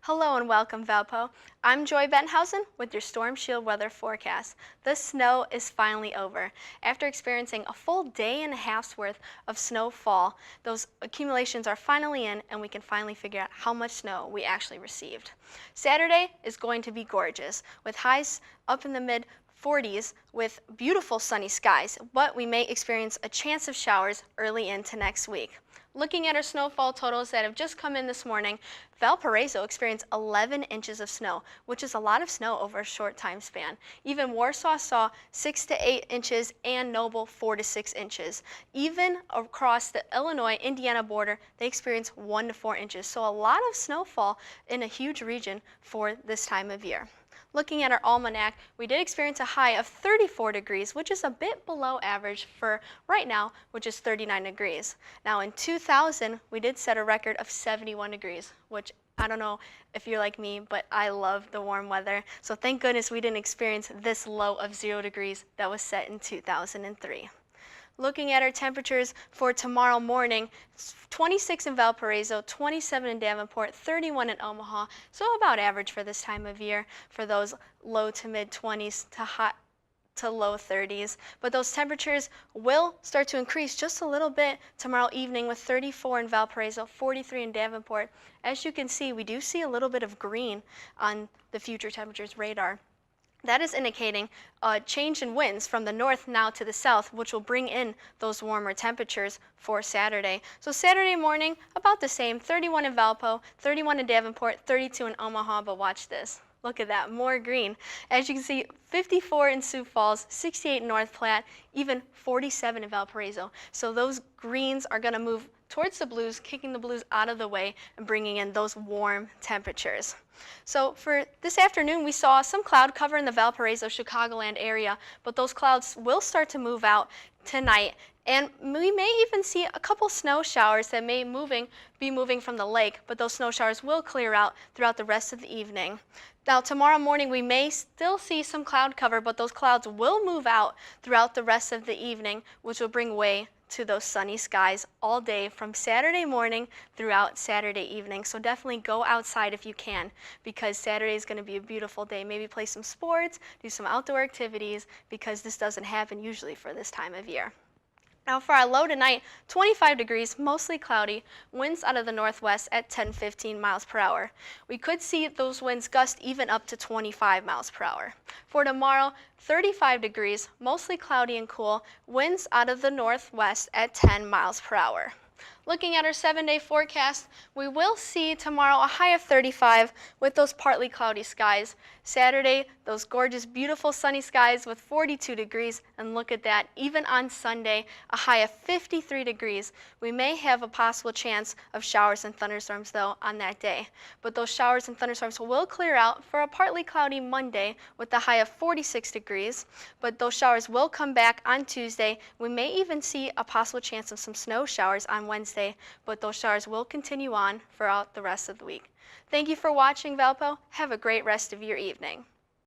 Hello and welcome, Valpo. I'm Joy Benthausen with your Storm Shield weather forecast. The snow is finally over. After experiencing a full day and a half's worth of snowfall, those accumulations are finally in and we can finally figure out how much snow we actually received. Saturday is going to be gorgeous with highs up in the mid 40s with beautiful sunny skies, but we may experience a chance of showers early into next week. Looking at our snowfall totals that have just come in this morning, Valparaiso experienced 11 inches of snow, which is a lot of snow over a short time span. Even Warsaw saw 6 to 8 inches and Noble 4 to 6 inches. Even across the Illinois-Indiana border, they experienced 1 to 4 inches. So a lot of snowfall in a huge region for this time of year. Looking at our almanac, we did experience a high of 34 degrees, which is a bit below average for right now, which is 39 degrees. Now in 2000, we did set a record of 71 degrees, which I don't know if you're like me, but I love the warm weather. So thank goodness we didn't experience this low of 0 degrees that was set in 2003. Looking at our temperatures for tomorrow morning, 26 in Valparaiso, 27 in Davenport, 31 in Omaha, so about average for this time of year for those low to mid 20s to hot to low 30s. But those temperatures will start to increase just a little bit tomorrow evening with 34 in Valparaiso, 43 in Davenport. As you can see, we do see a little bit of green on the future temperatures radar. That is indicating a change in winds from the north now to the south, which will bring in those warmer temperatures for Saturday. So Saturday morning, about the same, 31 in Valpo, 31 in Davenport, 32 in Omaha, but watch this. Look at that, more green. As you can see, 54 in Sioux Falls, 68 in North Platte, even 47 in Valparaiso. So those greens are going to move towards the blues, kicking the blues out of the way and bringing in those warm temperatures. So for this afternoon, we saw some cloud cover in the Valparaiso, Chicagoland area, but those clouds will start to move out tonight. And we may even see a couple snow showers that may be moving from the lake, but those snow showers will clear out throughout the rest of the evening. Now tomorrow morning we may still see some cloud cover, but those clouds will move out throughout the rest of the evening, which will bring way to those sunny skies all day from Saturday morning throughout Saturday evening. So definitely go outside if you can, because Saturday is going to be a beautiful day. Maybe play some sports, do some outdoor activities, because this doesn't happen usually for this time of year. Now for our low tonight, 25 degrees, mostly cloudy, winds out of the northwest at 10-15 miles per hour. We could see those winds gust even up to 25 miles per hour. For tomorrow, 35 degrees, mostly cloudy and cool, winds out of the northwest at 10 miles per hour. Looking at our 7-day forecast, we will see tomorrow a high of 35 with those partly cloudy skies. Saturday, those gorgeous, beautiful sunny skies with 42 degrees. And look at that, even on Sunday, a high of 53 degrees. We may have a possible chance of showers and thunderstorms, though, on that day. But those showers and thunderstorms will clear out for a partly cloudy Monday with a high of 46 degrees. But those showers will come back on Tuesday. We may even see a possible chance of some snow showers on Wednesday, but those showers will continue on throughout the rest of the week. Thank you for watching, Valpo. Have a great rest of your evening.